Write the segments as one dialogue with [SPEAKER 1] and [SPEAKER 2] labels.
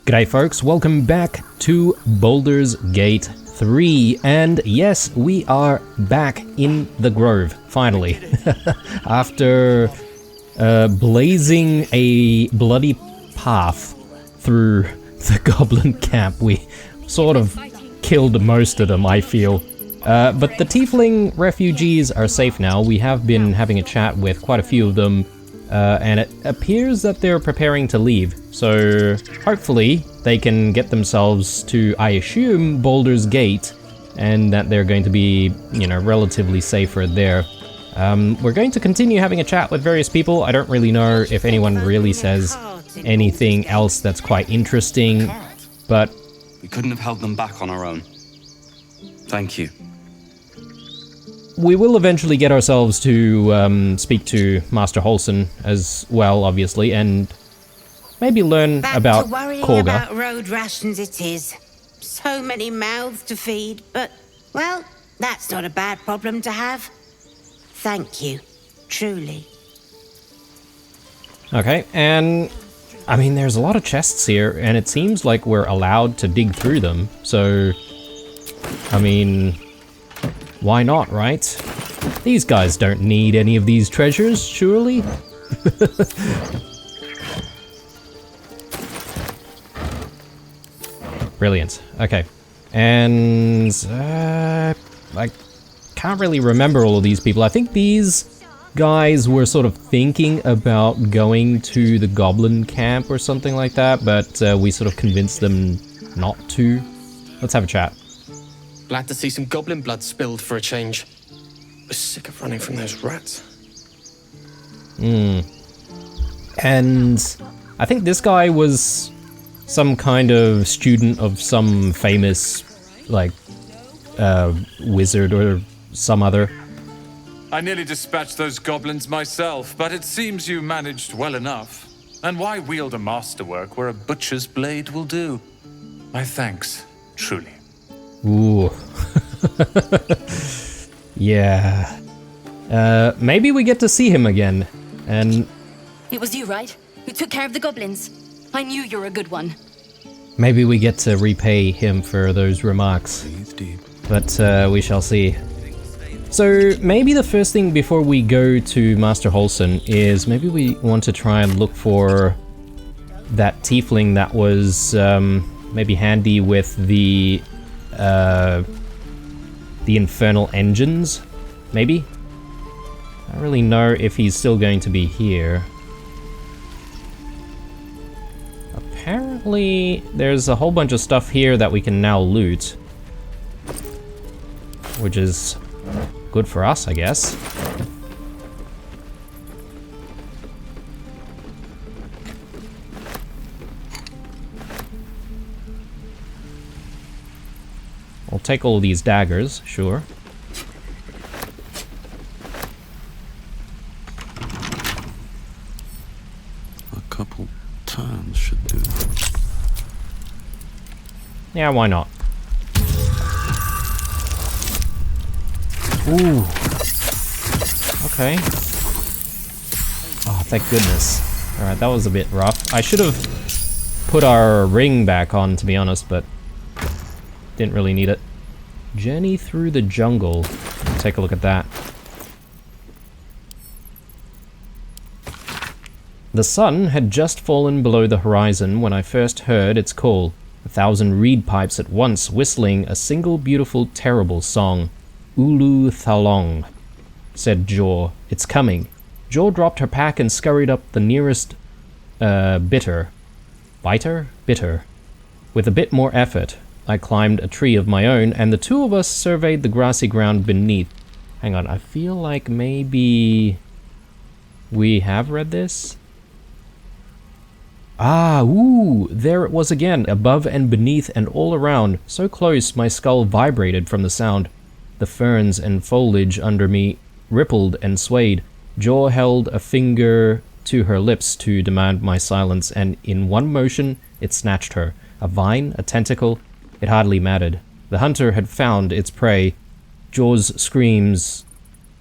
[SPEAKER 1] G'day folks, welcome back to Baldur's Gate 3, and yes, we are back in the Grove, finally. After blazing a bloody path through the goblin camp, we sort of killed most of them, I feel. But the tiefling refugees are safe now. We have been having a chat with quite a few of them, and it appears that they're preparing to leave. So hopefully they can get themselves to, I assume, Baldur's Gate, and that they're going to be, you know, relatively safer there. We're going to continue having a chat with various people. I don't really know if anyone really says anything else that's quite interesting, but
[SPEAKER 2] we couldn't have held them back on our own. Thank you.
[SPEAKER 1] We will eventually get ourselves to speak to Master Holson as well, obviously, and maybe learn about Korga.
[SPEAKER 3] About road rations it is. So many mouths to feed, but, well, that's not a bad problem to have. Thank you, truly.
[SPEAKER 1] Okay, and I mean, there's a lot of chests here, and it seems like we're allowed to dig through them, so, I mean, why not, right? These guys don't need any of these treasures, surely? Brilliant. Okay. And I can't really remember all of these people. I think these guys were sort of thinking about going to the goblin camp or something like that, but we sort of convinced them not to. Let's have a chat.
[SPEAKER 4] Glad to see some goblin blood spilled for a change. I was sick of running from those rats.
[SPEAKER 1] And I think this guy was some kind of student of some famous, like, wizard or some other.
[SPEAKER 5] I nearly dispatched those goblins myself, but it seems you managed well enough. And why wield a masterwork where a butcher's blade will do? My thanks, truly.
[SPEAKER 1] Ooh. Yeah. Maybe we get to see him again, and
[SPEAKER 6] it was you, right? Who took care of the goblins? I knew you were a good one.
[SPEAKER 1] maybe we get to repay him for those remarks. But we shall see. So maybe the first thing before we go to Master Holson is maybe we want to try and look for that tiefling that was maybe handy with the infernal engines, maybe? I don't really know if he's still going to be here. Apparently, there's a whole bunch of stuff here that we can now loot, which is good for us, I guess. I'll take all these daggers, sure.
[SPEAKER 2] A couple turns should do.
[SPEAKER 1] Yeah, why not? Ooh. Okay. Oh, thank goodness. Alright, that was a bit rough. I should have put our ring back on, to be honest, but didn't really need it. Journey through the jungle. Take a look at that. The sun had just fallen below the horizon when I first heard its call. 1,000 reed pipes at once whistling a single beautiful, terrible song. Ulu Thalong, said Jor. It's coming. Jor dropped her pack and scurried up the nearest bitter. Biter? Bitter. With a bit more effort, I climbed a tree of my own, and the two of us surveyed the grassy ground beneath. Hang on, I feel like maybe we have read this? Ah, ooh, there it was again, above and beneath and all around, so close my skull vibrated from the sound. The ferns and foliage under me rippled and swayed. Jor held a finger to her lips to demand my silence, and in one motion it snatched her. A vine, a tentacle, it hardly mattered. The hunter had found its prey. Jor's screams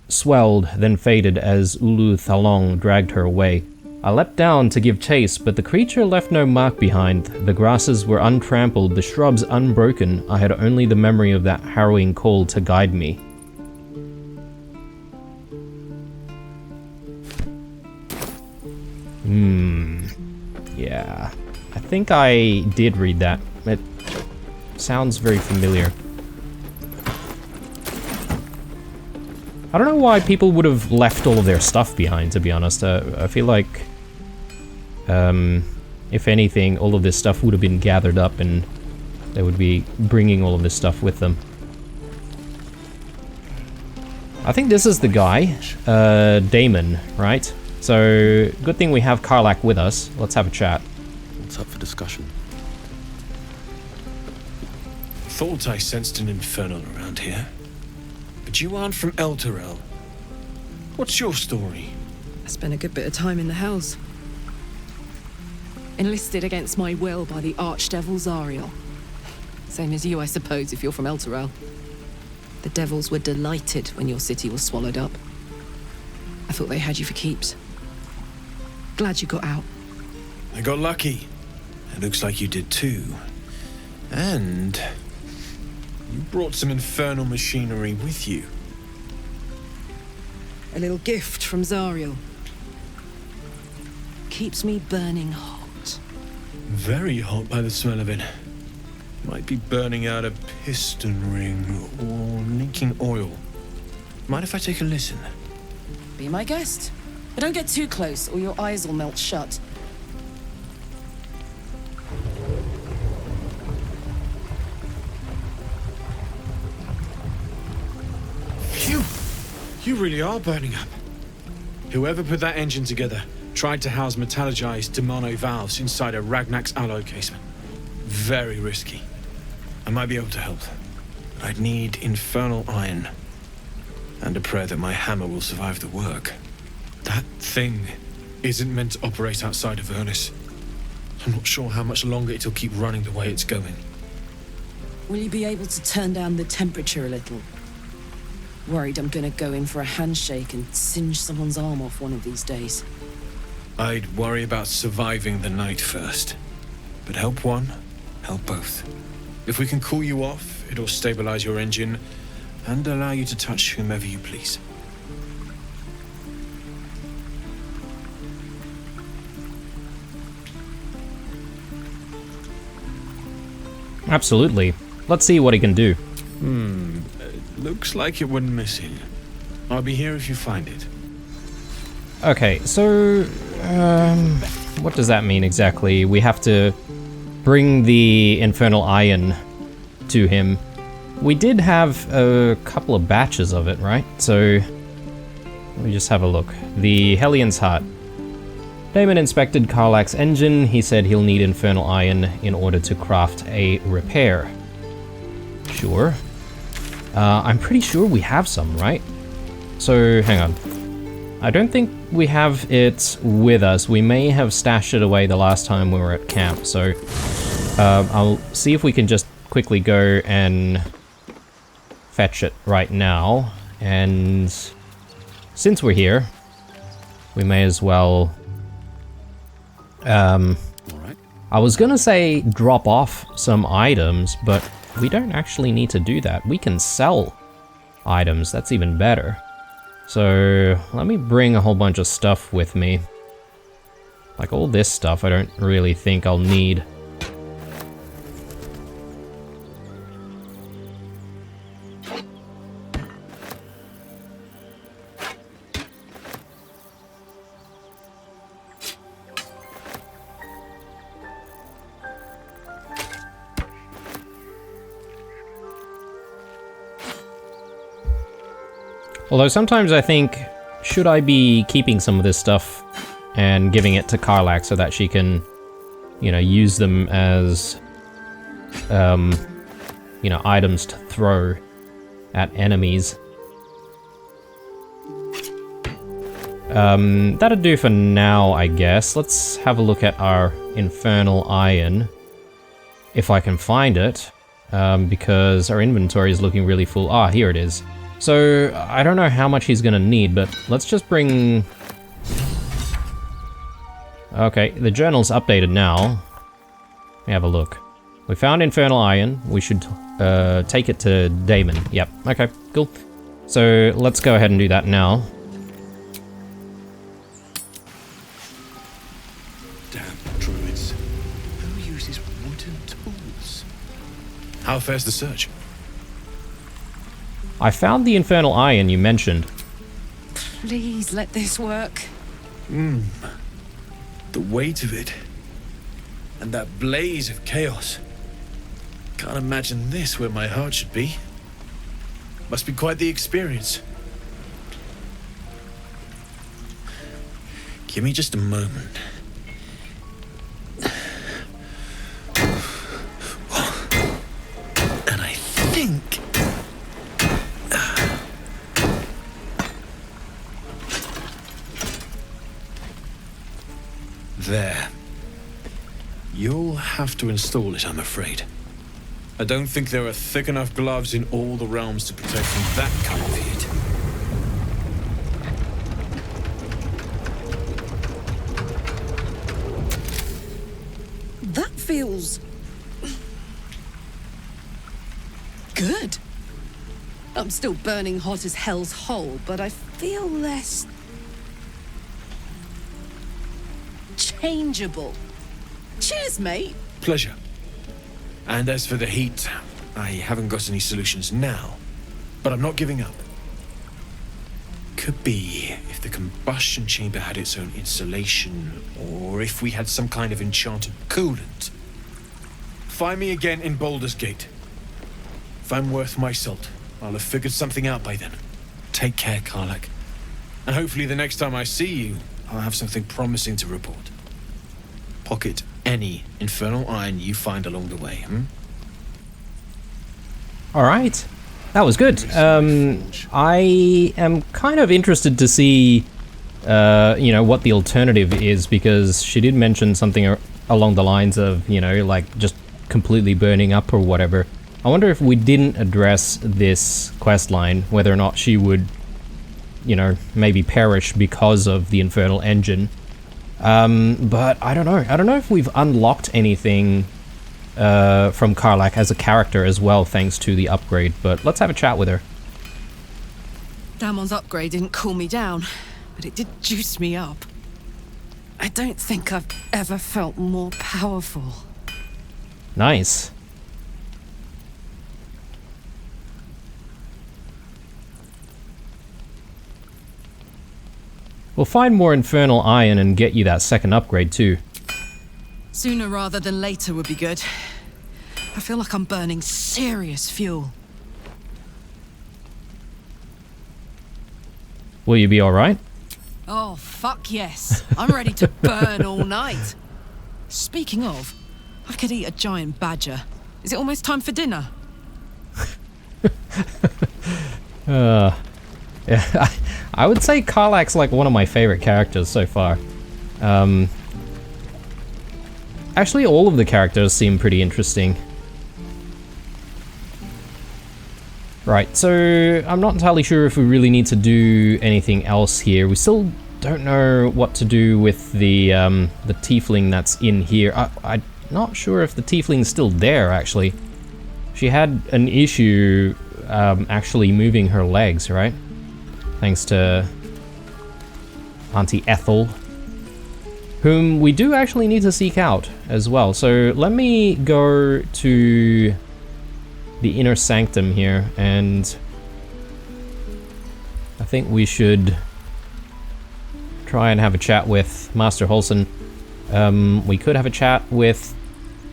[SPEAKER 1] swelled, then faded as Ulu Thalong dragged her away. I leapt down to give chase, but the creature left no mark behind. The grasses were untrampled, the shrubs unbroken. I had only the memory of that harrowing call to guide me. Yeah. I think I did read that. It sounds very familiar. I don't know why people would have left all of their stuff behind, to be honest. I feel like, if anything, all of this stuff would have been gathered up and they would be bringing all of this stuff with them. I think this is the guy, Damon, right? So, good thing we have Karlach with us. Let's have a chat.
[SPEAKER 7] What's up for discussion?
[SPEAKER 8] Thought I sensed an infernal around here. But you aren't from Elturel. What's your story?
[SPEAKER 9] I spent a good bit of time in the Hells. Enlisted against my will by the Archdevil Zariel. Same as you, I suppose, if you're from Elturel. The devils were delighted when your city was swallowed up. I thought they had you for keeps. Glad you got out.
[SPEAKER 8] I got lucky. It looks like you did too. And you brought some infernal machinery with you.
[SPEAKER 9] A little gift from Zariel. Keeps me burning hot.
[SPEAKER 8] Very hot by the smell of it. Might be burning out a piston ring or leaking oil. Mind if I take a listen?
[SPEAKER 9] Be my guest. But don't get too close or your eyes will melt shut.
[SPEAKER 8] Phew! You really are burning up. Whoever put that engine together tried to house metallurgized Demano valves inside a Ragnak's alloy casement. Very risky. I might be able to help. But I'd need infernal iron. And a prayer that my hammer will survive the work. That thing isn't meant to operate outside of Vernus. I'm not sure how much longer it'll keep running the way it's going.
[SPEAKER 9] Will you be able to turn down the temperature a little? Worried I'm gonna go in for a handshake and singe someone's arm off one of these days.
[SPEAKER 8] I'd worry about surviving the night first. But help one, help both. If we can cool you off, it'll stabilize your engine and allow you to touch whomever you please.
[SPEAKER 1] Absolutely. Let's see what he can do.
[SPEAKER 8] Looks like it went missing. I'll be here if you find it.
[SPEAKER 1] Okay, so... what does that mean exactly? We have to bring the infernal iron to him. We did have a couple of batches of it, right? So... let me just have a look. The Hellions Heart. Damon inspected Karlach's engine. He said he'll need infernal iron in order to craft a repair. Sure. I'm pretty sure we have some, right? So, hang on. I don't think we have it with us. We may have stashed it away the last time we were at camp, so... I'll see if we can just quickly go and fetch it right now. And since we're here, we may as well...
[SPEAKER 7] Alright.
[SPEAKER 1] I was gonna say drop off some items, but we don't actually need to do that. We can sell items, that's even better. So, let me bring a whole bunch of stuff with me. Like all this stuff I don't really think I'll need. Although sometimes I think, should I be keeping some of this stuff and giving it to Karlach so that she can, you know, use them as, you know, items to throw at enemies. That'll do for now, I guess. Let's have a look at our infernal iron, if I can find it, because our inventory is looking really full. Ah, here it is. So, I don't know how much he's gonna need, but let's just bring... Okay, the journal's updated now. Let me have a look. We found Infernal Iron. We should take it to Damon. Yep, okay, cool. So let's go ahead and do that now.
[SPEAKER 8] Damn druids. Who uses wooden tools? How fares the search?
[SPEAKER 1] I found the Infernal Iron you mentioned.
[SPEAKER 9] Please let this work.
[SPEAKER 8] The weight of it. And that blaze of chaos. Can't imagine this where my heart should be. Must be quite the experience. Give me just a moment. And I think... There. You'll have to install it, I'm afraid. I don't think there are thick enough gloves in all the realms to protect from that kind of heat.
[SPEAKER 9] That feels... good. I'm still burning hot as hell's hole, but I feel less... changeable. Cheers, mate.
[SPEAKER 8] Pleasure. And as for the heat, I haven't got any solutions now, but I'm not giving up. Could be if the combustion chamber had its own insulation, or if we had some kind of enchanted coolant. Find me again in Baldur's Gate. If I'm worth my salt, I'll have figured something out by then. Take care, Karlach. And hopefully the next time I see you, I'll have something promising to report. Pocket any infernal iron you find along the way,
[SPEAKER 1] Alright. That was good. I am kind of interested to see, you know, what the alternative is, because she did mention something along the lines of, you know, like just completely burning up or whatever. I wonder if we didn't address this quest line, whether or not she would, you know, maybe perish because of the infernal engine. But I don't know. I don't know if we've unlocked anything from Karlach as a character as well, thanks to the upgrade, but let's have a chat with her.
[SPEAKER 9] Damon's upgrade didn't cool me down, but it did juice me up. I don't think I've ever felt more powerful.
[SPEAKER 1] Nice. We'll find more infernal iron and get you that second upgrade too.
[SPEAKER 9] Sooner rather than later would be good. I feel like I'm burning serious fuel.
[SPEAKER 1] Will you be alright?
[SPEAKER 9] Oh, fuck yes. I'm ready to burn all night. Speaking of, I could eat a giant badger. Is it almost time for dinner?
[SPEAKER 1] Yeah, I would say Karlach's like one of my favorite characters so far. Actually, all of the characters seem pretty interesting. Right, so I'm not entirely sure if we really need to do anything else here. We still don't know what to do with the tiefling that's in here. I'm not sure if the tiefling's still there, actually. She had an issue actually moving her legs, right? Thanks to Auntie Ethel, whom we do actually need to seek out as well. So let me go to the inner sanctum here, and I think we should try and have a chat with Master Holson. We could have a chat with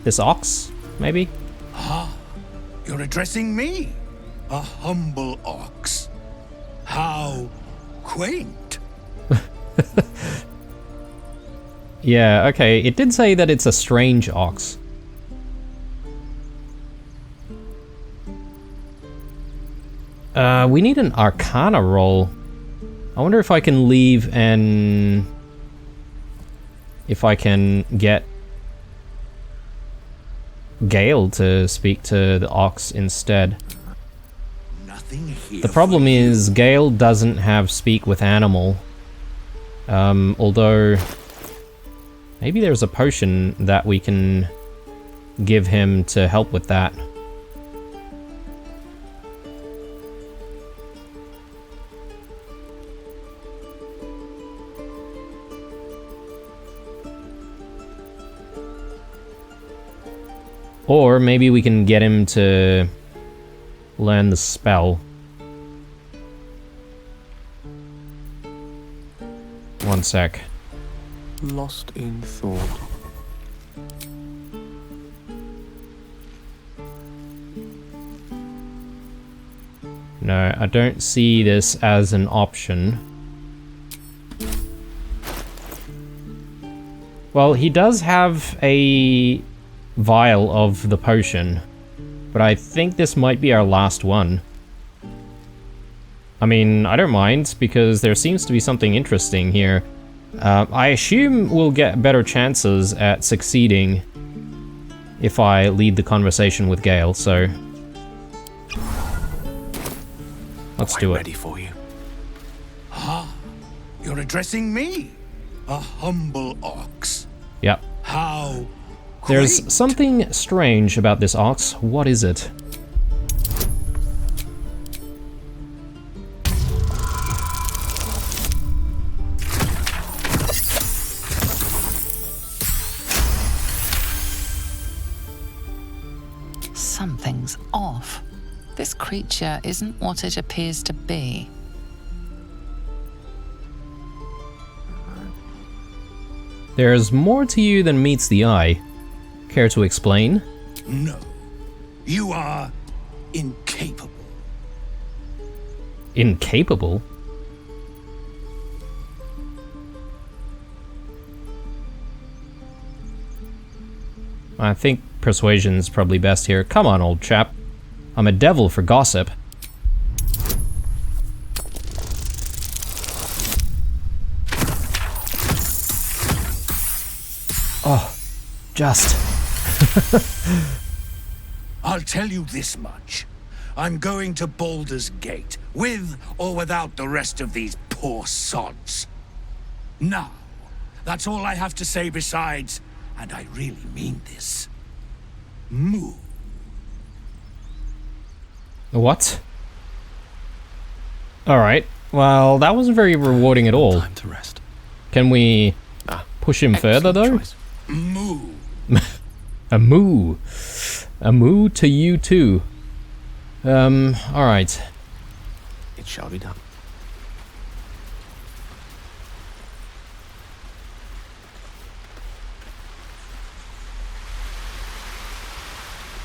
[SPEAKER 1] this ox, maybe?
[SPEAKER 10] Ah, you're addressing me? A humble ox. How quaint.
[SPEAKER 1] Yeah, okay, it did say that it's a strange ox. We need an Arcana roll. I wonder if I can leave and... if I can get Gale to speak to the ox instead. The problem is Gale doesn't have speak with animal. Although Maybe there's a potion that we can give him to help with that. Or maybe we can get him to learn the spell. One sec.
[SPEAKER 7] Lost in thought.
[SPEAKER 1] No, I don't see this as an option. Well, he does have a vial of the potion, but I think this might be our last one. I mean, I don't mind, because there seems to be something interesting here. I assume we'll get better chances at succeeding if I lead the conversation with Gale, so let's do it.
[SPEAKER 10] Ready for you. Ah, you're addressing me, a humble ox.
[SPEAKER 1] Yep.
[SPEAKER 10] How
[SPEAKER 1] There's
[SPEAKER 10] quaint.
[SPEAKER 1] something strange about this ox. What is it?
[SPEAKER 11] Something's off. This creature isn't what it appears to be.
[SPEAKER 1] There's more to you than meets the eye. Care to explain?
[SPEAKER 10] No, you are incapable.
[SPEAKER 1] Incapable? I think persuasion's probably best here. Come on, old chap. I'm a devil for gossip. Oh, just.
[SPEAKER 10] I'll tell you this much. I'm going to Baldur's Gate, with or without the rest of these poor sods. Now, that's all I have to say besides, and I really mean this, moo.
[SPEAKER 1] What? Alright, well, that wasn't very rewarding at all.
[SPEAKER 7] Time to rest.
[SPEAKER 1] Can we push him further, though?
[SPEAKER 7] Choice.
[SPEAKER 10] Moo.
[SPEAKER 1] A moo. A moo to you too. Alright.
[SPEAKER 7] It shall be done.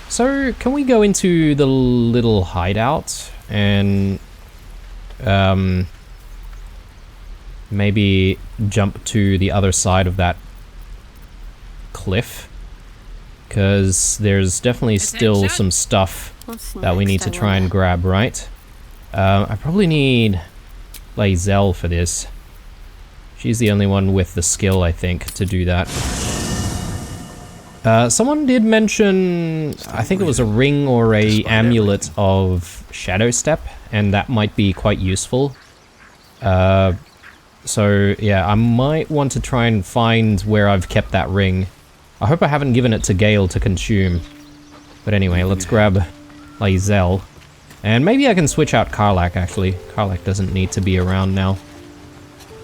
[SPEAKER 1] So, can we go into the little hideout and maybe jump to the other side of that cliff? Because there's definitely still some stuff that we need to try and grab, right? I probably need Lae'zel for this. She's the only one with the skill, I think, to do that. Someone did mention, I think it was a ring or a amulet of Shadow Step, and that might be quite useful. So yeah, I might want to try and find where I've kept that ring. I hope I haven't given it to Gale to consume. But anyway, let's grab Lae'zel. And maybe I can switch out Karlach, actually. Karlach doesn't need to be around now.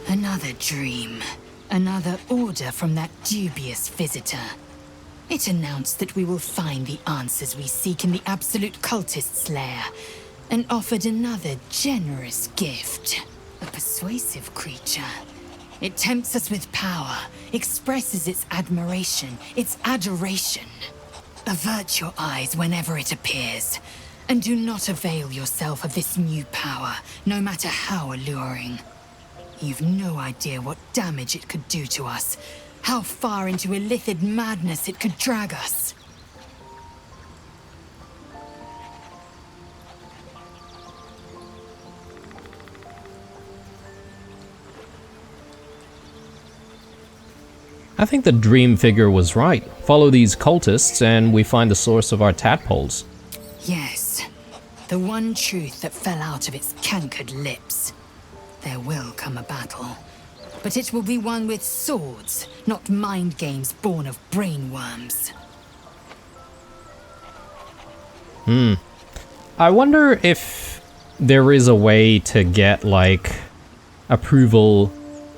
[SPEAKER 6] Another dream. Another order from that dubious visitor. It announced that we will find the answers we seek in the Absolute Cultist's lair, and offered another generous gift. A persuasive creature. It tempts us with power, expresses its admiration, its adoration. Avert your eyes whenever it appears, and do not avail yourself of this new power, no matter how alluring. You've no idea what damage it could do to us, how far into illithid madness it could drag us.
[SPEAKER 1] I think the dream figure was right. Follow these cultists and we find the source of our tadpoles.
[SPEAKER 6] Yes, the one truth that fell out of its cankered lips. There will come a battle. but it will be one with swords, not mind games born of brainworms.
[SPEAKER 1] I wonder if there is a way to get, like, approval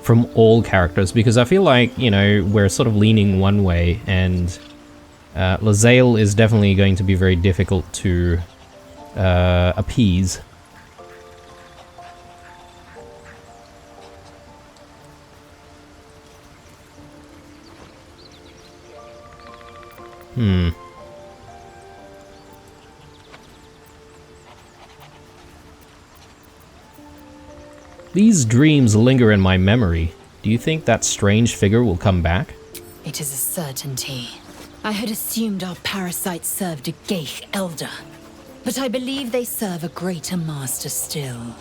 [SPEAKER 1] from all characters, because I feel like, you know, we're sort of leaning one way, and Lae'zel is definitely going to be very difficult to appease. These dreams linger in my memory. Do you think that strange figure will come back?
[SPEAKER 6] It is a certainty. I had assumed our parasites served a Geich elder, but I believe they serve a greater master still.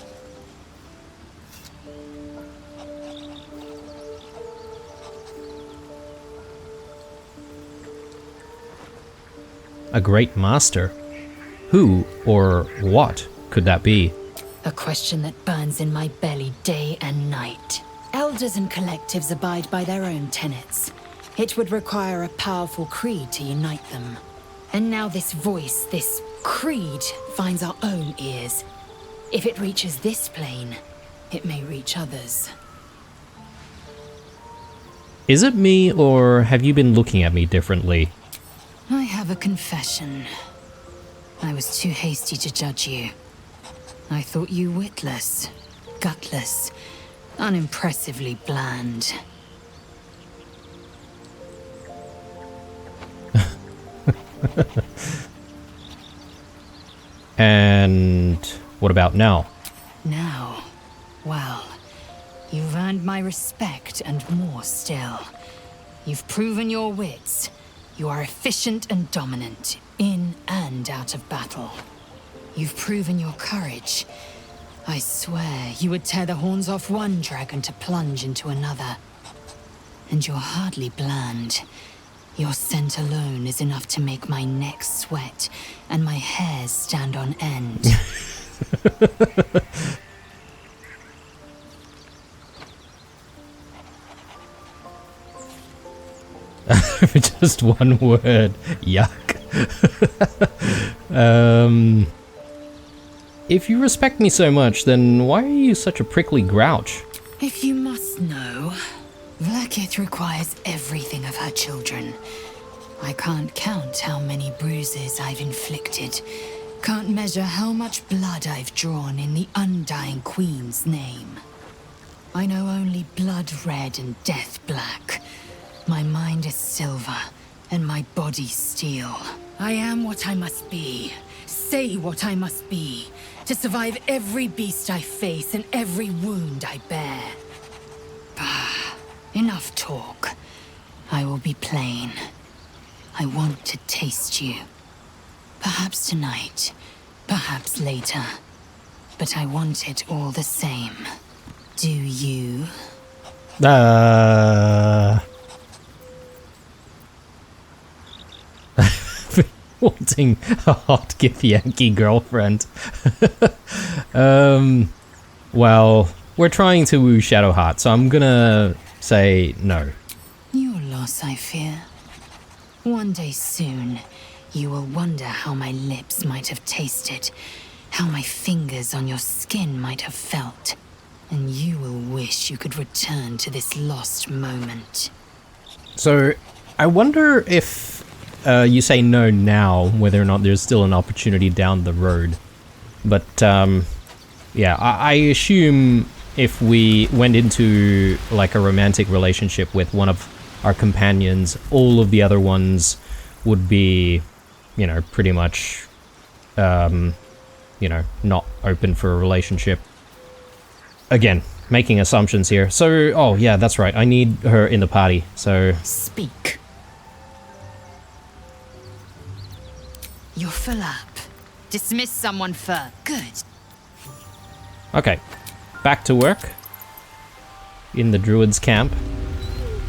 [SPEAKER 1] A great master? Who or what could that be?
[SPEAKER 6] A question that burns in my belly day and night. Elders and collectives abide by their own tenets. It would require a powerful creed to unite them. And now this voice, this creed, finds our own ears. If it reaches this plane, it may reach others.
[SPEAKER 1] Is it me, or have you been looking at me differently?
[SPEAKER 6] I have a confession. I was too hasty to judge you. I thought you witless, gutless, unimpressively bland.
[SPEAKER 1] And what about now?
[SPEAKER 6] Now, well, you've earned my respect and more still. You've proven your wits. You are efficient and dominant, in and out of battle. You've proven your courage. I swear you would tear the horns off one dragon to plunge into another. And you're hardly bland. Your scent alone is enough to make my neck sweat and my hairs stand on end.
[SPEAKER 1] Just one word. Yuck. If you respect me so much, then why are you such a prickly grouch?
[SPEAKER 6] If you must know, Vlaakith requires everything of her children. I can't count how many bruises I've inflicted. Can't measure how much blood I've drawn in the Undying Queen's name. I know only blood red and death black. My mind is silver, and my body steel. I am what I must be, say what I must be, to survive every beast I face and every wound I bear. Bah, enough talk. I will be plain. I want to taste you. Perhaps tonight, perhaps later. But I want it all the same. Do you?
[SPEAKER 1] Wanting a hot Githyanki girlfriend. Well, we're trying to woo Shadowheart, so I'm gonna say no.
[SPEAKER 6] Your loss, I fear. One day soon, you will wonder how my lips might have tasted, how my fingers on your skin might have felt, and you will wish you could return to this lost moment.
[SPEAKER 1] So, I wonder if you say no now, whether or not there's still an opportunity down the road. But, yeah, I assume if we went into, like, a romantic relationship with one of our companions, all of the other ones would be, you know, pretty much, you know, not open for a relationship. Again, making assumptions here. So, oh, yeah, that's right. I need her in the party, so...
[SPEAKER 6] Speak. You're full up. Dismiss someone first. Good.
[SPEAKER 1] Okay, back to work in the druid's camp,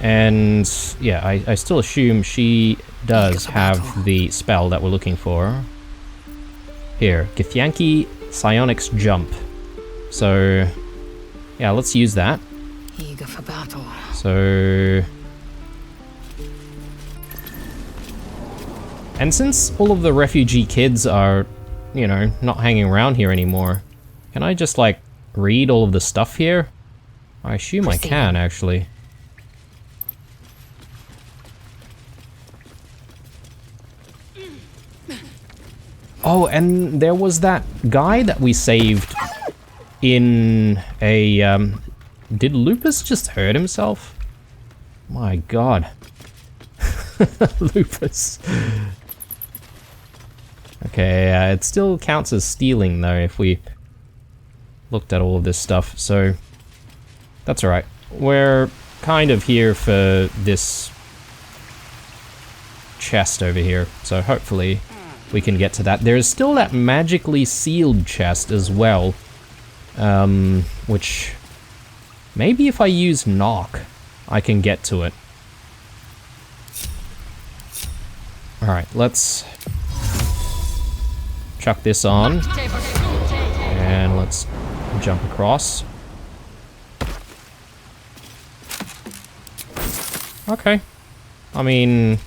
[SPEAKER 1] and yeah, I still assume she does have the spell that we're looking for. Here, Githyanki Psionics Jump. So yeah, let's use that.
[SPEAKER 6] Eager for battle.
[SPEAKER 1] So... And since all of the refugee kids are, you know, not hanging around here anymore, can I just, like, read all of the stuff here? I assume I can, actually. Oh, and there was that guy that we saved in a, Did Lupus just hurt himself? My god. Lupus. Okay, it still counts as stealing, though, if we looked at all of this stuff, so... That's alright. We're kind of here for this chest over here, so hopefully we can get to that. There's still that magically sealed chest as well, which maybe if I use knock, I can get to it. Alright, let's chuck this on, and let's jump across. Okay. I mean,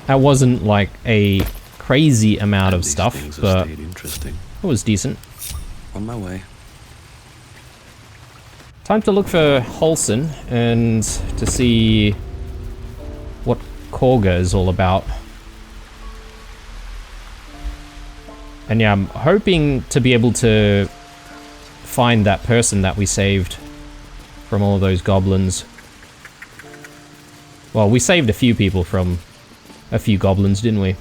[SPEAKER 1] that wasn't like a crazy amount of stuff, but it was decent.
[SPEAKER 2] On my way.
[SPEAKER 1] Time to look for Holson and to see what Korga is all about. And yeah, I'm hoping to be able to find that person that we saved from all of those goblins. Well, we saved a few people from a few goblins, didn't we?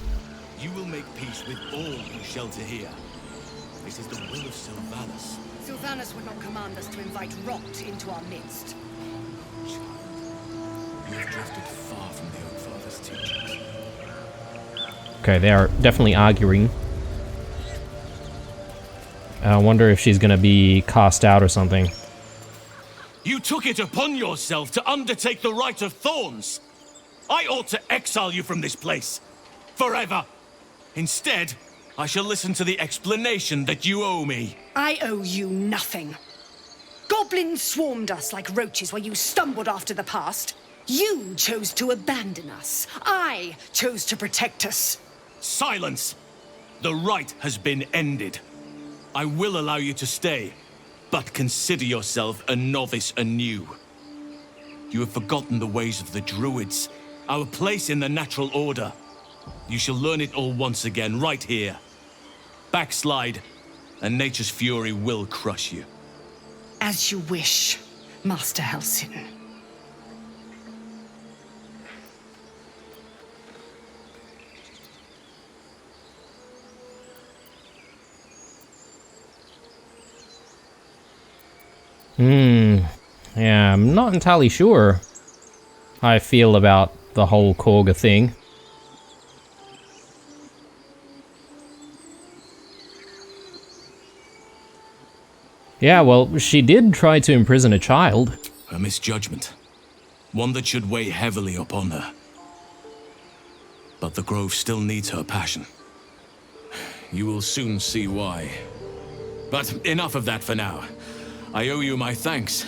[SPEAKER 12] You will make peace with all who shelter here. This is the will of Sylvanus.
[SPEAKER 13] Sylvanus would not command us to invite rot into our midst.
[SPEAKER 12] Child, you have drifted far from the Oak Father's teachings.
[SPEAKER 1] Okay, they are definitely arguing. I wonder if she's gonna be cast out or something.
[SPEAKER 12] You took it upon yourself to undertake the Rite of Thorns. I ought to exile you from this place. Forever. Instead, I shall listen to the explanation that you owe me.
[SPEAKER 13] I owe you nothing. Goblins swarmed us like roaches while you stumbled after the past. You chose to abandon us. I chose to protect us.
[SPEAKER 12] Silence! The rite has been ended. I will allow you to stay, but consider yourself a novice anew. You have forgotten the ways of the Druids, our place in the natural order. You shall learn it all once again, right here. Backslide, and nature's fury will crush you.
[SPEAKER 13] As you wish, Master Halsin.
[SPEAKER 1] Yeah, I'm not entirely sure how I feel about the whole Korga thing. Yeah, well, she did try to imprison a child.
[SPEAKER 12] A misjudgment. One that should weigh heavily upon her. But the Grove still needs her passion. You will soon see why. But enough of that for now. I owe you my thanks.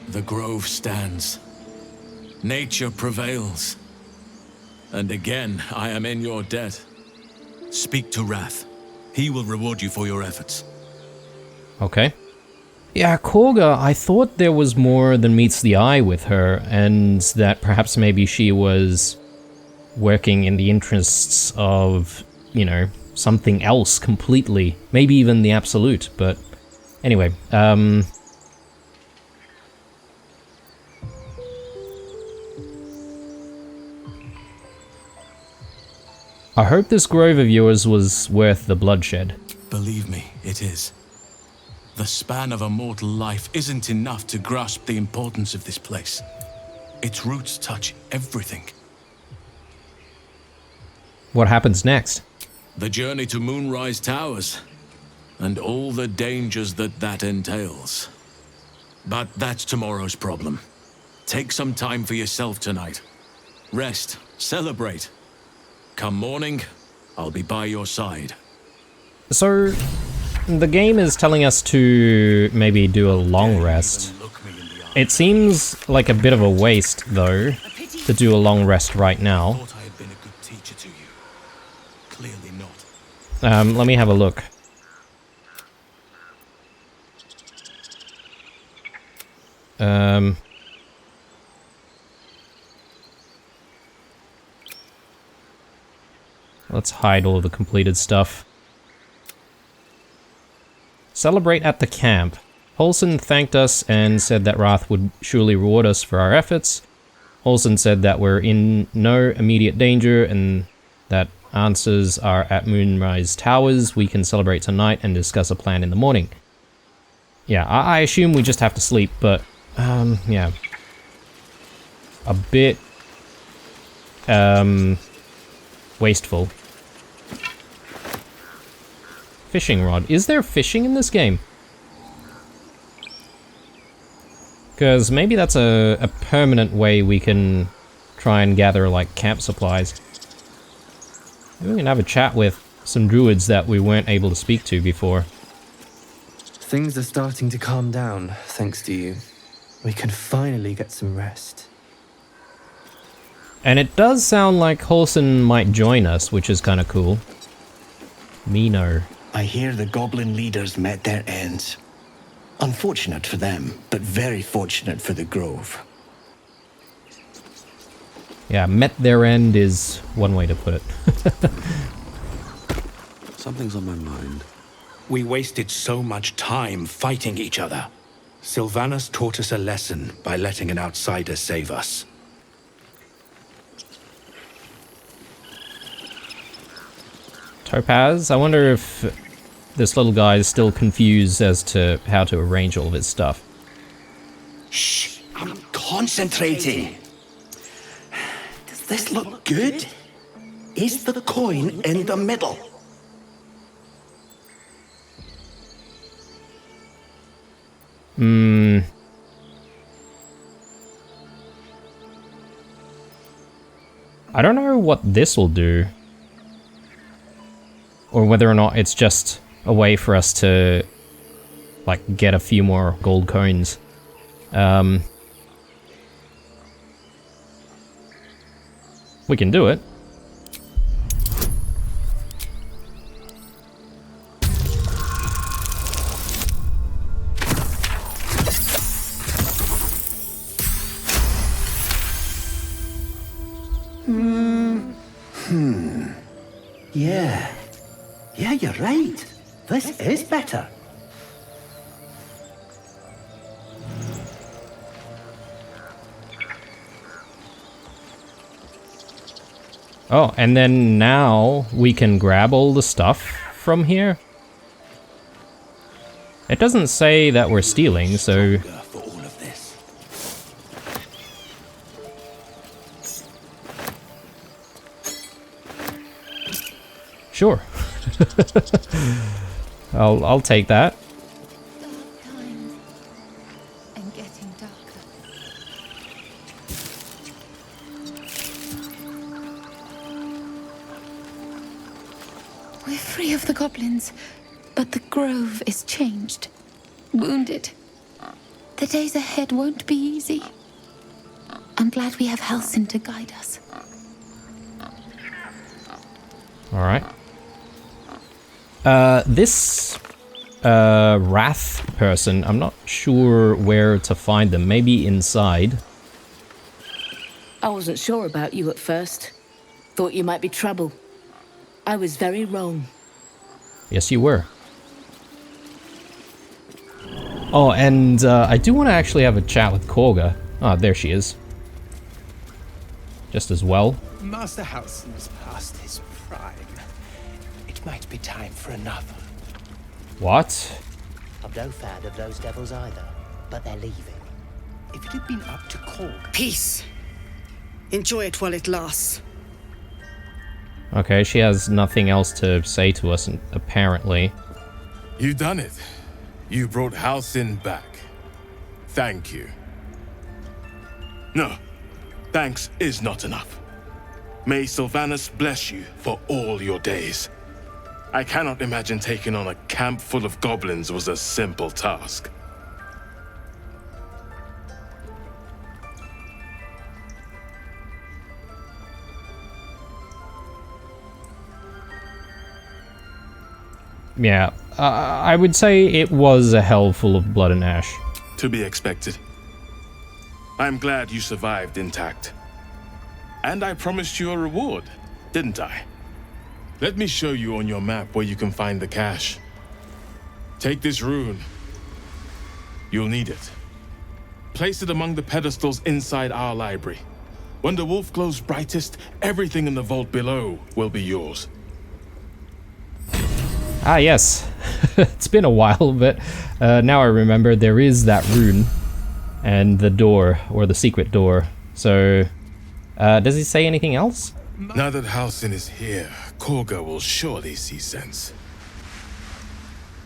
[SPEAKER 12] The Grove stands. Nature prevails. And again, I am in your debt. Speak to Wrath. He will reward you for your efforts.
[SPEAKER 1] Okay. Yeah, Korga, I thought there was more than meets the eye with her, and that perhaps maybe she was working in the interests of, you know, something else completely. Maybe even the Absolute, but anyway, I hope this grove of yours was worth the bloodshed.
[SPEAKER 12] Believe me, it is. The span of a mortal life isn't enough to grasp the importance of this place. Its roots touch everything.
[SPEAKER 1] What happens next?
[SPEAKER 12] The journey to Moonrise Towers, and all the dangers that entails. But that's tomorrow's problem. Take some time for yourself tonight. Rest, celebrate. Come morning, I'll be by your side.
[SPEAKER 1] So, the game is telling us to maybe do a long rest.
[SPEAKER 12] Look me in
[SPEAKER 1] It seems like a bit of a waste, though, to do a long rest right now.
[SPEAKER 12] Thought I had been a good teacher to you. Clearly not.
[SPEAKER 1] Let me have a look. Let's hide all of the completed stuff. Celebrate at the camp. Olsen thanked us and said that Wrath would surely reward us for our efforts. Olsen said that we're in no immediate danger and that answers are at Moonrise Towers. We can celebrate tonight and discuss a plan in the morning. Yeah, I assume we just have to sleep, but, yeah. A bit, wasteful. Fishing rod. Is there fishing in this game? Because maybe that's a permanent way we can try and gather, like, camp supplies. Maybe we can have a chat with some druids that we weren't able to speak to before.
[SPEAKER 14] Things are starting to calm down, thanks to you. We can finally get some rest.
[SPEAKER 1] And it does sound like Holson might join us, which is kind of cool. Mino.
[SPEAKER 15] I hear the goblin leaders met their ends. Unfortunate for them, but very fortunate for the Grove.
[SPEAKER 1] Yeah, met their end is one way to put it.
[SPEAKER 7] Something's on my mind.
[SPEAKER 10] We wasted so much time fighting each other. Sylvanas taught us a lesson by letting an outsider save us.
[SPEAKER 1] Topaz, I wonder if this little guy is still confused as to how to arrange all of his stuff.
[SPEAKER 15] Shh, I'm concentrating. Does this look good? Is the coin in the middle?
[SPEAKER 1] I don't know what this will do. Or whether or not it's just a way for us to, like, get a few more gold coins. We can do it.
[SPEAKER 15] Yeah. Yeah, you're right. This is better.
[SPEAKER 1] Oh, and then now we can grab all the stuff from here. It doesn't say that we're stealing, so...
[SPEAKER 15] For all of this.
[SPEAKER 1] Sure. I'll take that.
[SPEAKER 6] Dark times and getting darker. We're free of the goblins, but the grove is changed. Wounded. The days ahead won't be easy. I'm glad we have Halsin to guide us.
[SPEAKER 1] Alright. This Wrath person, I'm not sure where to find them. Maybe inside.
[SPEAKER 16] I wasn't sure about you at first. Thought you might be trouble. I was very wrong.
[SPEAKER 1] Yes, you were. Oh, and I do want to actually have a chat with Korga. Ah, there she is. Just as well.
[SPEAKER 17] Master Halsin is past his prime. It might be time for another.
[SPEAKER 1] What?
[SPEAKER 18] I'm no fan of those devils either, but they're leaving.
[SPEAKER 17] If it had been up to Korg...
[SPEAKER 13] Peace. Enjoy it while it lasts.
[SPEAKER 1] Okay, she has nothing else to say to us, apparently.
[SPEAKER 19] You've done it. You brought Halsin back. Thank you. No, thanks is not enough. May Sylvanas bless you for all your days. I cannot imagine taking on a camp full of goblins was a simple task.
[SPEAKER 1] Yeah, I would say it was a hell full of blood and ash.
[SPEAKER 19] To be expected. I'm glad you survived intact. And I promised you a reward, didn't I? Let me show you on your map where you can find the cache. Take this rune. You'll need it. Place it among the pedestals inside our library. When the wolf glows brightest, everything in the vault below will be yours.
[SPEAKER 1] Ah, yes. It's been a while, but now I remember there is that rune and the door, or the secret door. So, does he say anything else?
[SPEAKER 19] Now that Halsin is here, Korga will surely see sense.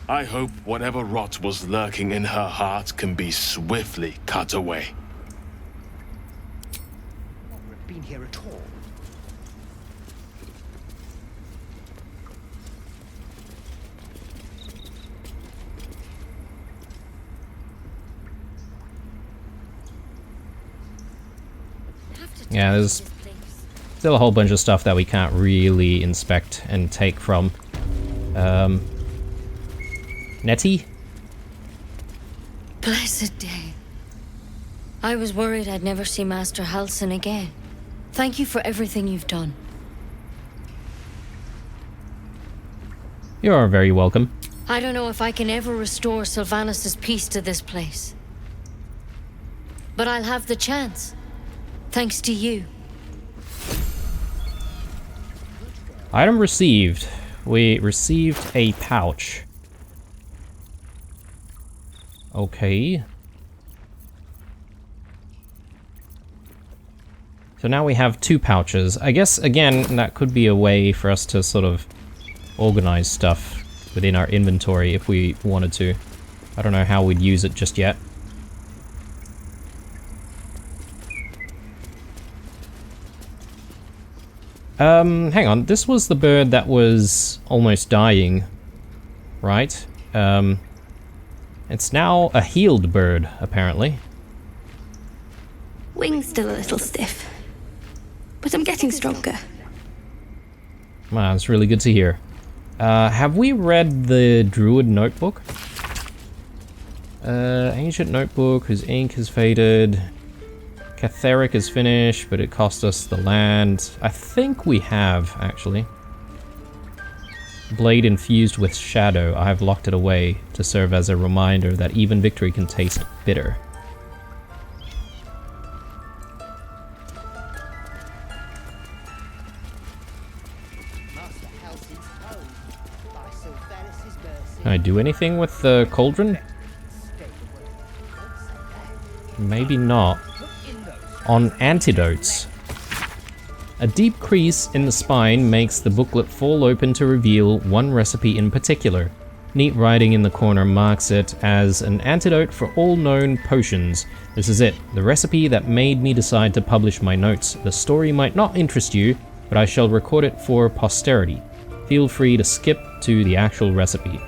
[SPEAKER 19] I hope whatever rot was lurking in her heart can be swiftly cut away.
[SPEAKER 17] Been here at all.
[SPEAKER 1] Yeah, there's still a whole bunch of stuff that we can't really inspect and take from. Nettie?
[SPEAKER 20] Blessed day. I was worried I'd never see Master Halsin again. Thank you for everything you've done.
[SPEAKER 1] You're very welcome.
[SPEAKER 20] I don't know if I can ever restore Sylvanus' peace to this place. But I'll have the chance. Thanks to you.
[SPEAKER 1] Item received. We received a pouch. Okay. So now we have 2 pouches. I guess, again, that could be a way for us to sort of organize stuff within our inventory if we wanted to. I don't know how we'd use it just yet. Hang on. This was the bird that was almost dying, right? It's now a healed bird, apparently.
[SPEAKER 21] Wing's still a little stiff, but I'm getting stronger.
[SPEAKER 1] Wow, that's really good to hear. Have we read the Druid Notebook? Ancient Notebook, whose ink has faded. Catheric is finished, but it cost us the land. I think we have, actually. Blade infused with shadow. I have locked it away to serve as a reminder that even victory can taste bitter. Can I do anything with the cauldron? Maybe not. On antidotes. A deep crease in the spine makes the booklet fall open to reveal one recipe in particular. Neat writing in the corner marks it as an antidote for all known potions. This is it, the recipe that made me decide to publish my notes. The story might not interest you, but I shall record it for posterity. Feel free to skip to the actual recipe.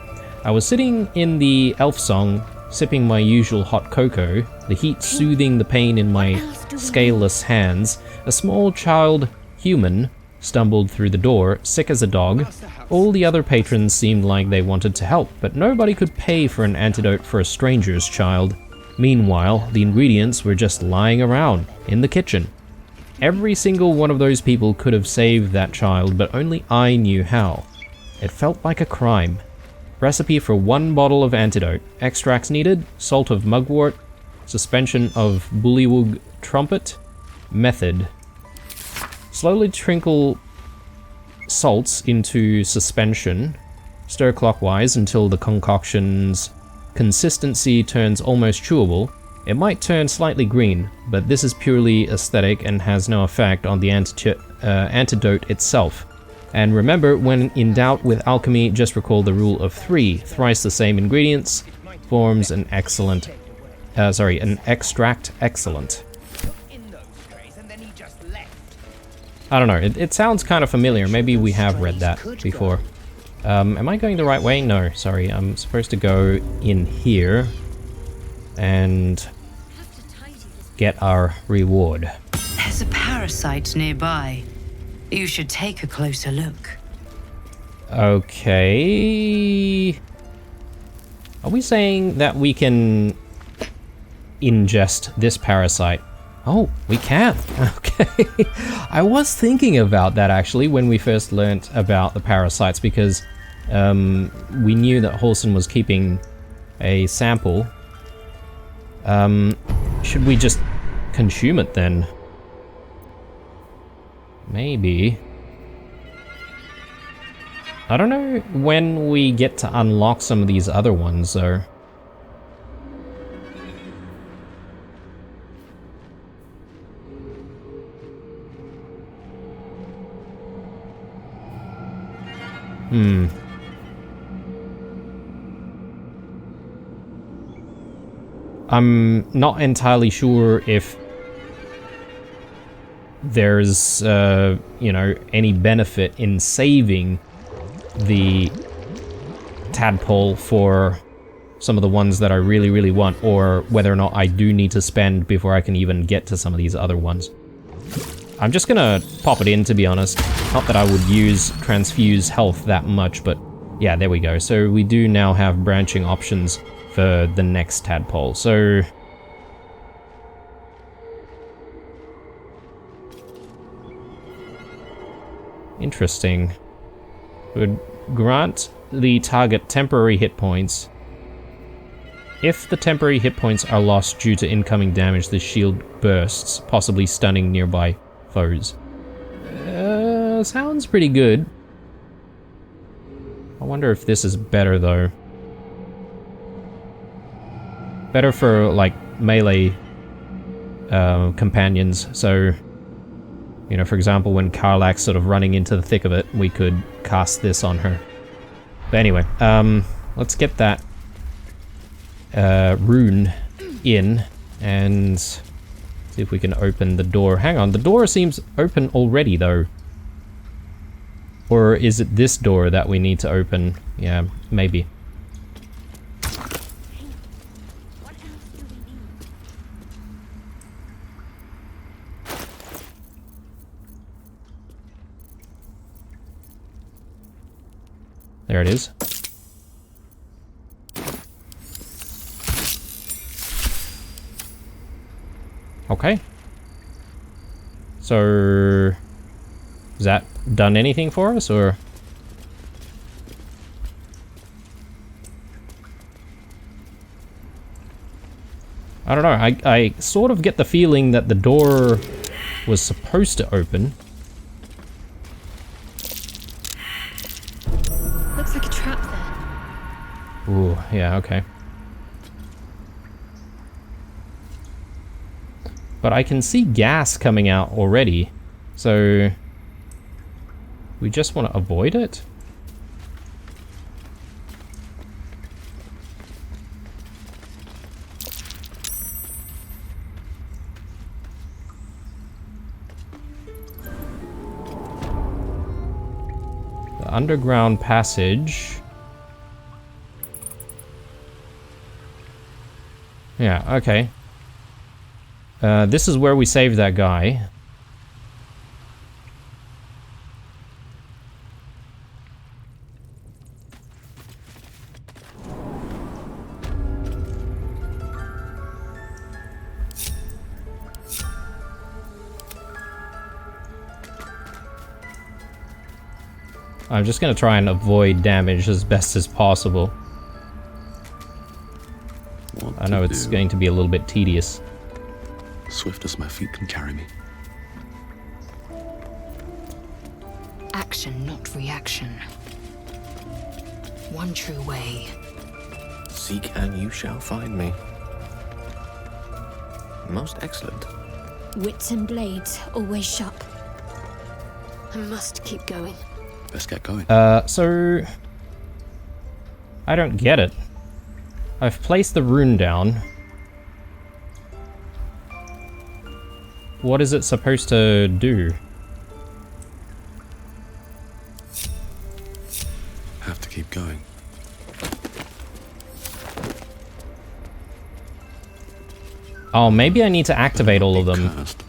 [SPEAKER 1] I was sitting in the elf song, sipping my usual hot cocoa, the heat soothing the pain in my scaleless hands. A small child human stumbled through the door, sick as a dog. All the other patrons seemed like they wanted to help, but nobody could pay for an antidote for a stranger's child. Meanwhile, the ingredients were just lying around, in the kitchen. Every single one of those people could have saved that child, but only I knew how. It felt like a crime. Recipe for 1 bottle of antidote. Extracts needed, salt of mugwort, suspension of bullywug trumpet. Method. Slowly trickle salts into suspension. Stir clockwise until the concoction's consistency turns almost chewable. It might turn slightly green, but this is purely aesthetic and has no effect on the antidote itself. And remember, when in doubt with alchemy, just recall the rule of 3. Thrice the same ingredients forms an excellent... an extract excellent. I don't know, it sounds kind of familiar. Maybe we have read that before. Am I going the right way? No, sorry. I'm supposed to go in here and get our reward.
[SPEAKER 22] There's a parasite nearby. You should take a closer look.
[SPEAKER 1] Okay. Are we saying that we can ingest this parasite? Oh, we can. Okay. I was thinking about that actually when we first learnt about the parasites, because we knew that Halsin was keeping a sample. Should we just consume it then? Maybe. I don't know when we get to unlock some of these other ones though. I'm not entirely sure if there's, you know, any benefit in saving the tadpole for some of the ones that I really, really want, or whether or not I do need to spend before I can even get to some of these other ones. I'm just gonna pop it in, to be honest. Not that I would use transfuse health that much, but yeah, there we go. So we do now have branching options for the next tadpole. So interesting. Would grant the target temporary hit points. If the temporary hit points are lost due to incoming damage, the shield bursts, possibly stunning nearby foes. Sounds pretty good. I wonder if this is better though. Better for like melee companions, so you know, for example, when Karlak's sort of running into the thick of it, we could cast this on her. But anyway, let's get that rune in and see if we can open the door. Hang on, the door seems open already though. Or is it this door that we need to open? Yeah, maybe. There it is. Okay. So, has that done anything for us, or? I don't know, I sort of get the feeling that the door was supposed to open.
[SPEAKER 21] Looks like a trap there.
[SPEAKER 1] Ooh, yeah, okay. But I can see gas coming out already, so we just want to avoid it? The underground passage. Yeah, okay. This is where we saved that guy. I'm just gonna try and avoid damage as best as possible. I know it's going to be a little bit tedious.
[SPEAKER 7] Swift as my feet can carry me.
[SPEAKER 6] Action, not reaction. One true way.
[SPEAKER 3] Seek and you shall find me. Most excellent.
[SPEAKER 21] Wits and blades, always sharp. I must keep going.
[SPEAKER 7] Let's get going.
[SPEAKER 1] So I don't get it. I've placed the rune down. What is it supposed to do?
[SPEAKER 7] Have to keep going.
[SPEAKER 1] Oh, maybe I need to activate all of them.
[SPEAKER 7] Cursed.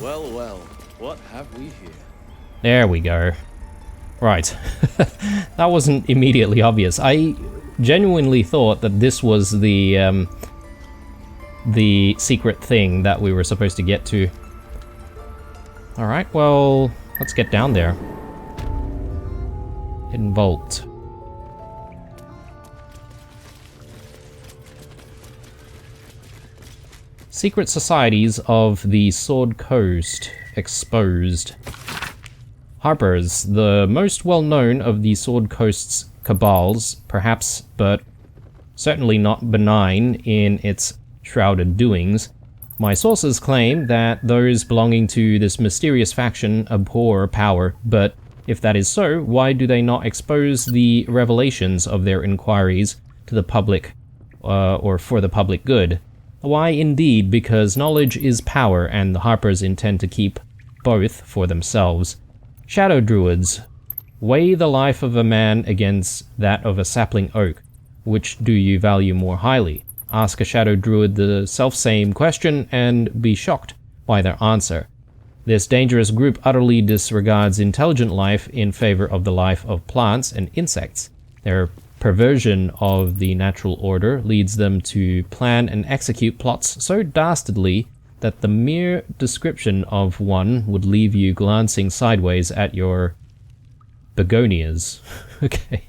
[SPEAKER 4] Well, well, what have we here?
[SPEAKER 1] There we go. Right. That wasn't immediately obvious. I genuinely thought that this was the secret thing that we were supposed to get to. Alright, well, let's get down there. Hidden vault. Secret societies of the Sword Coast exposed. Harpers, the most well-known of the Sword Coast's cabals, perhaps, but certainly not benign in its shrouded doings. My sources claim that those belonging to this mysterious faction abhor power, but if that is so, why do they not expose the revelations of their inquiries to the public, or for the public good? Why indeed, because knowledge is power, and the Harpers intend to keep both for themselves. Shadow Druids, weigh the life of a man against that of a sapling oak. Which do you value more highly? Ask a Shadow Druid the self-same question and be shocked by their answer. This dangerous group utterly disregards intelligent life in favor of the life of plants and insects. Their perversion of the natural order leads them to plan and execute plots so dastardly that the mere description of one would leave you glancing sideways at your begonias. Okay.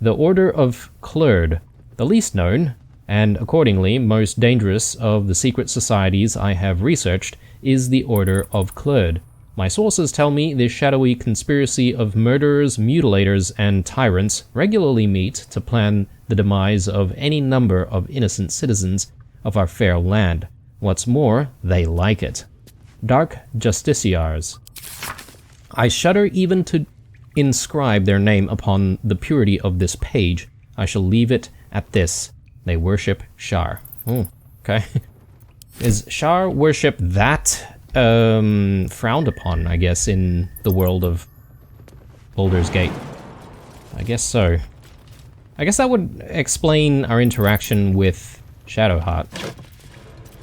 [SPEAKER 1] The Order of Clerd, the least known, and accordingly most dangerous of the secret societies I have researched, is the Order of Clerd. My sources tell me this shadowy conspiracy of murderers, mutilators, and tyrants regularly meet to plan the demise of any number of innocent citizens of our fair land. What's more, they like it. Dark Justiciars. I shudder even to inscribe their name upon the purity of this page. I shall leave it at this. They worship Shar. Oh, okay. Is Shar worship that frowned upon, I guess, in the world of Baldur's Gate? I guess so. I guess that would explain our interaction with Shadowheart.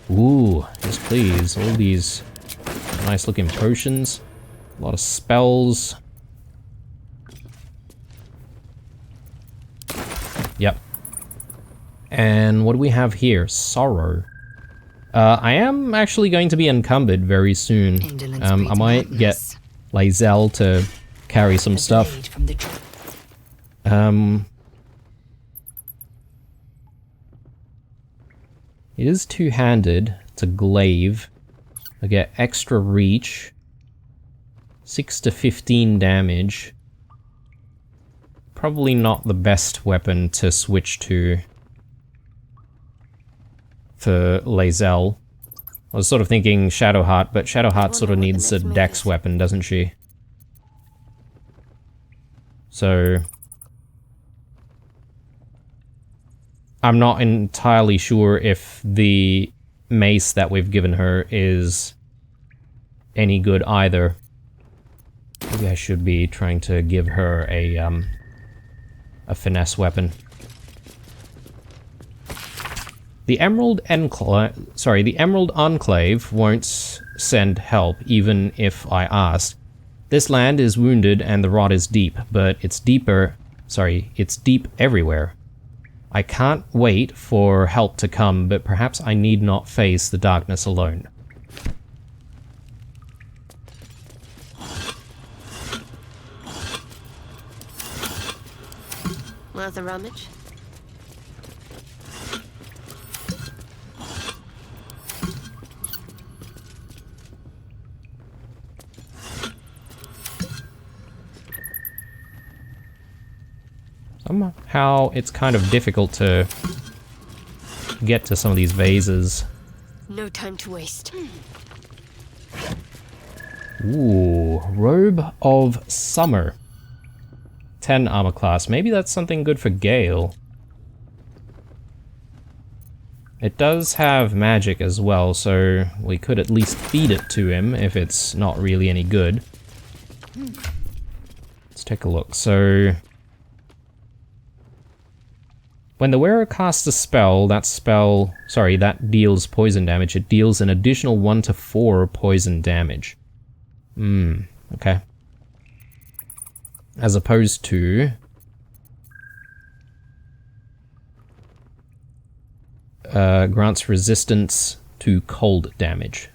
[SPEAKER 1] Ooh, yes please. All these nice looking potions. A lot of spells. Yep. And what do we have here? Sorrow. I am actually going to be encumbered very soon. I might get Lae'zel to carry some stuff. It is two-handed. It's a glaive. I get extra reach. 6 to 15 damage. Probably not the best weapon to switch to for Lae'zel. I was sort of thinking Shadowheart, but Shadowheart sort of needs a dex weapon, doesn't she? So I'm not entirely sure if the mace that we've given her is any good either. Maybe I should be trying to give her a finesse weapon. The Emerald Enclave won't send help even if I asked. This land is wounded and the rot is deep, but it's deep everywhere. I can't wait for help to come, but perhaps I need not face the darkness alone.
[SPEAKER 22] Worth a rummage?
[SPEAKER 1] Somehow it's kind of difficult to get to some of these vases.
[SPEAKER 22] No time to waste.
[SPEAKER 1] Ooh, Robe of Summer. 10 armor class. Maybe that's something good for Gale. It does have magic as well, so we could at least feed it to him if it's not really any good. Let's take a look. So When the wearer casts a spell, that deals poison damage. It deals an additional 1 to 4 poison damage. Okay. As opposed to... grants resistance to cold damage.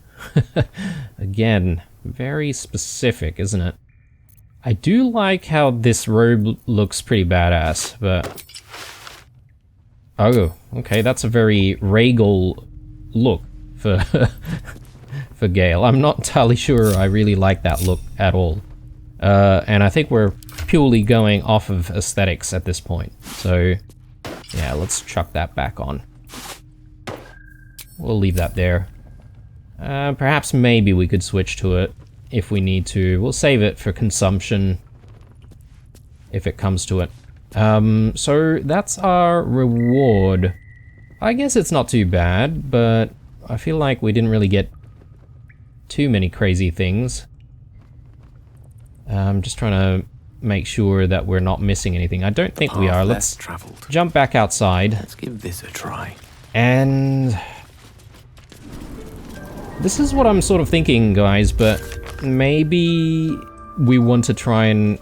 [SPEAKER 1] Again, very specific, isn't it? I do like how this robe looks pretty badass, but... Oh, okay, that's a very regal look for for Gale. I'm not entirely sure I really like that look at all. And I think we're purely going off of aesthetics at this point. So, yeah, let's chuck that back on. We'll leave that there. Perhaps maybe we could switch to it if we need to. We'll save it for consumption if it comes to it. So that's our reward. I guess it's not too bad, but I feel like we didn't really get too many crazy things. I'm just trying to make sure that we're not missing anything. I don't think we are. Let's jump back outside.
[SPEAKER 3] Let's give this a try.
[SPEAKER 1] And this is what I'm sort of thinking, guys, but maybe we want to try and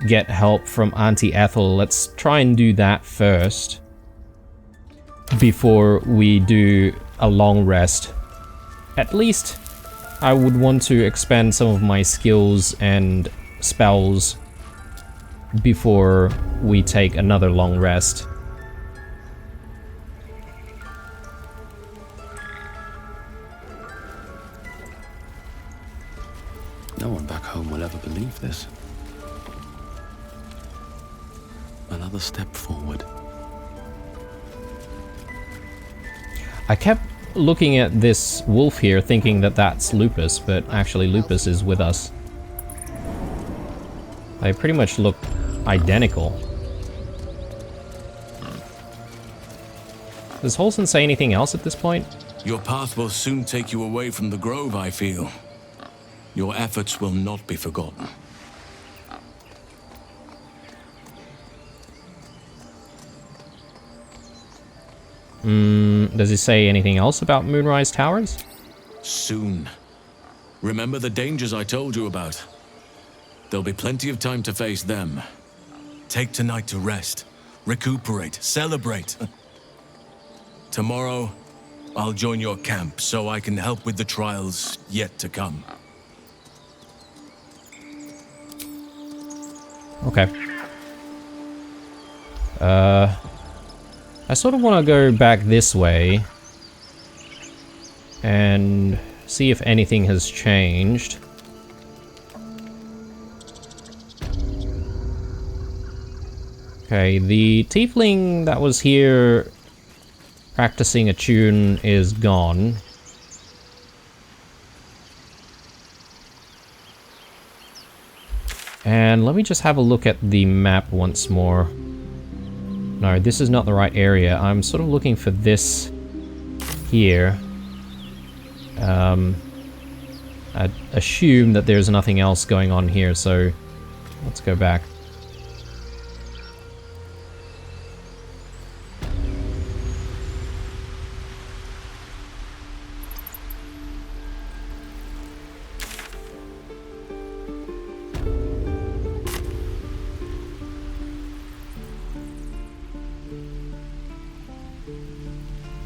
[SPEAKER 1] get help from Auntie Ethel. Let's try and do that first before we do a long rest. At least I would want to expand some of my skills and spells before we take another long rest.
[SPEAKER 7] No one back home will ever believe this. Another step forward.
[SPEAKER 1] I kept looking at this wolf here thinking that that's Lupus, but actually Lupus is with us. They pretty much look identical. Does Holson say anything else at this point?
[SPEAKER 12] Your path will soon take you away from the grove, I feel. Your efforts will not be forgotten.
[SPEAKER 1] Does he say anything else about Moonrise Towers?
[SPEAKER 12] Soon. Remember the dangers I told you about? There'll be plenty of time to face them. Take tonight to rest, recuperate, celebrate. Tomorrow, I'll join your camp so I can help with the trials yet to come.
[SPEAKER 1] Okay. I sort of want to go back this way and see if anything has changed. Okay, the tiefling that was here practicing a tune is gone. And let me just have a look at the map once more. No, this is not the right area. I'm sort of looking for this here. I assume that there's nothing else going on here, so let's go back.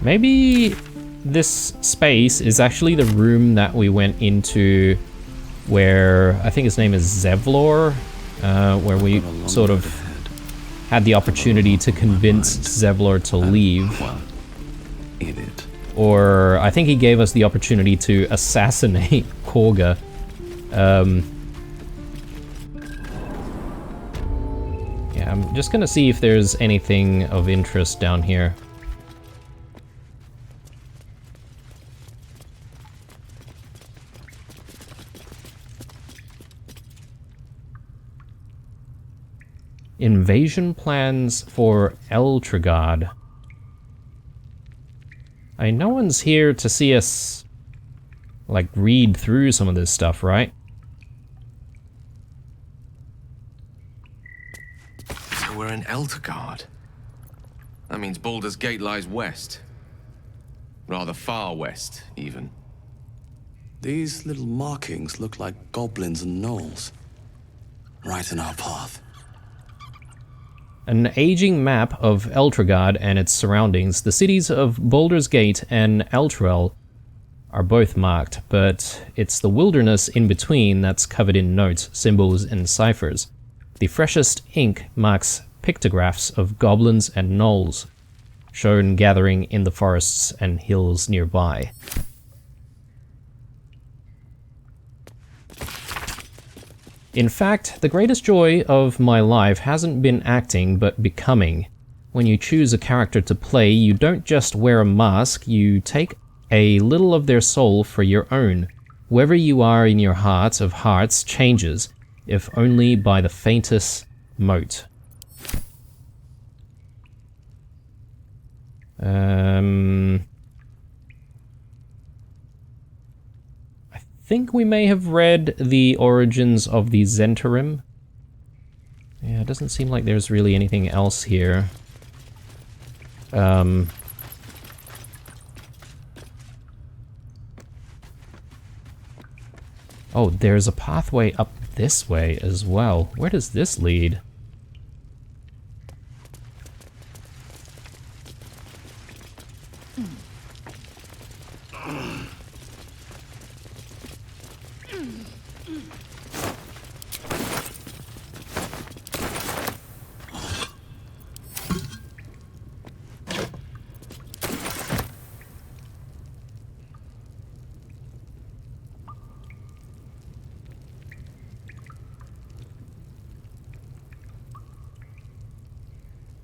[SPEAKER 1] Maybe this space is actually the room that we went into where, I think his name is Zevlor, where we sort of had the opportunity to convince Zevlor to leave. Or I think he gave us the opportunity to assassinate Korga. Yeah, I'm just gonna see if there's anything of interest down here. Invasion plans for Eltragard. No one's here to see us, like, read through some of this stuff, right?
[SPEAKER 3] So we're in Eltragard.
[SPEAKER 5] That means Baldur's Gate lies west. Rather far west, even.
[SPEAKER 7] These little markings look like goblins and gnolls. Right in our path.
[SPEAKER 1] An aging map of Eltragard and its surroundings. The cities of Baldur's Gate and Elturel are both marked, but it's the wilderness in between that's covered in notes, symbols, and ciphers. The freshest ink marks pictographs of goblins and gnolls, shown gathering in the forests and hills nearby. In fact, the greatest joy of my life hasn't been acting, but becoming. When you choose a character to play, you don't just wear a mask, you take a little of their soul for your own. Whoever you are in your heart of hearts changes, if only by the faintest mote. I think we may have read the origins of the Zentarim. Yeah, it doesn't seem like there's really anything else here. Oh, there's a pathway up this way as well. Where does this lead?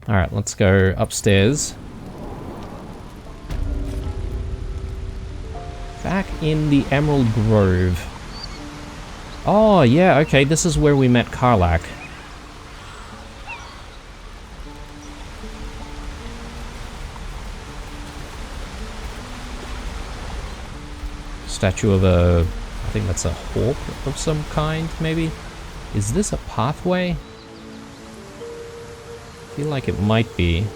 [SPEAKER 1] Alright, let's go upstairs. Back in the Emerald Grove. Oh, yeah, okay, this is where we met Karlach. Statue of a... I think that's a hawk of some kind, maybe? Is this a pathway? I feel like it might be.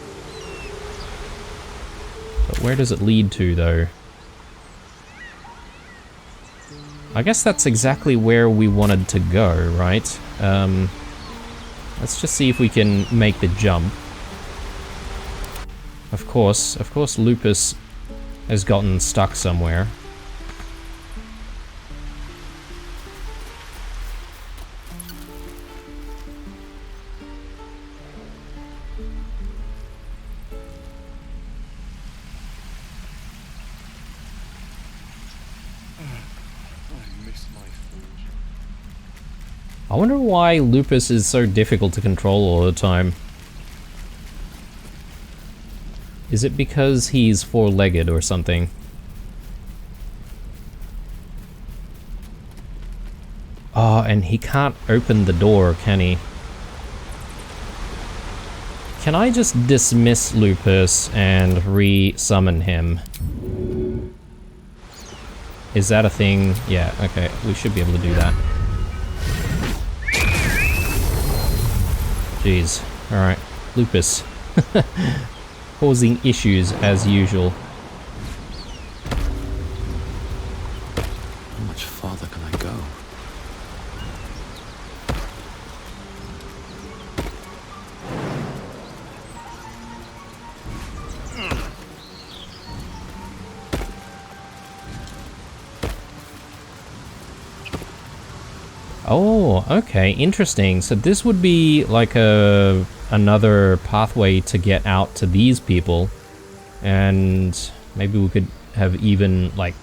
[SPEAKER 1] But where does it lead to, though? I guess that's exactly where we wanted to go, right? Let's just see if we can make the jump. Of course, Lupus has gotten stuck somewhere. I wonder why Lupus is so difficult to control all the time. Is it because he's four-legged or something? Oh, and he can't open the door, can he? Can I just dismiss Lupus and re-summon him? Is that a thing? Yeah, okay, we should be able to do that. Jeez. Alright. Lupus. Causing issues as usual.
[SPEAKER 7] How much farther can I go?
[SPEAKER 1] Oh, okay, interesting. So this would be like another pathway to get out to these people. And maybe we could have even, like,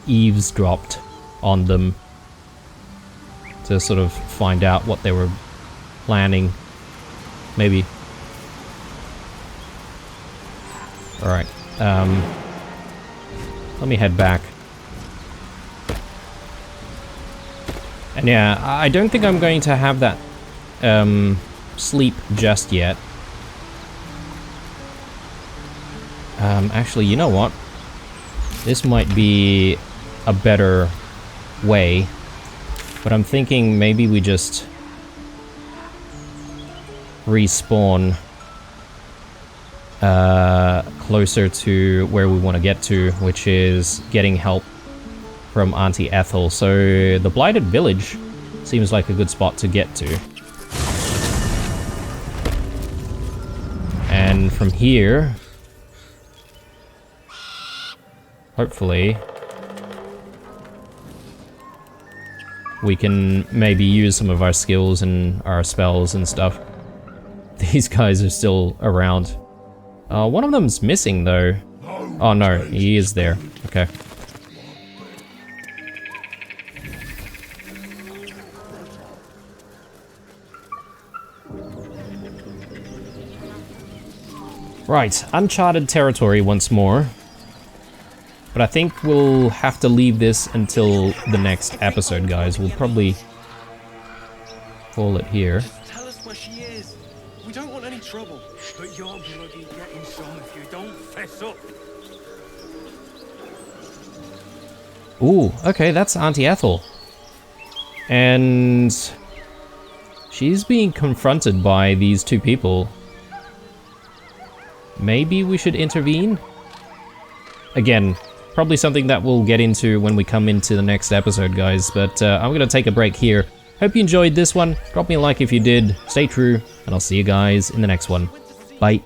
[SPEAKER 1] eavesdropped on them to sort of find out what they were planning. Maybe. Alright, let me head back. And yeah, I don't think I'm going to have that sleep just yet. Actually, you know what? This might be a better way. But I'm thinking maybe we just respawn closer to where we want to get to, which is getting help from Auntie Ethel. So the Blighted Village seems like a good spot to get to. And from here, hopefully, we can maybe use some of our skills and our spells and stuff. These guys are still around. One of them's missing though. Oh no, he is there. Okay. Right, uncharted territory once more. But I think we'll have to leave this until the next episode, guys. We'll probably call it here.
[SPEAKER 17] Tell us where she is. We don't want any trouble. But you're bloody getting some if you don't fess up.
[SPEAKER 1] Ooh, okay, that's Auntie Ethel. And she's being confronted by these two people. Maybe we should intervene? Again, probably something that we'll get into when we come into the next episode, guys, but I'm gonna take a break here. Hope you enjoyed this one. Drop me a like if you did. Stay true, and I'll see you guys in the next one. Bye.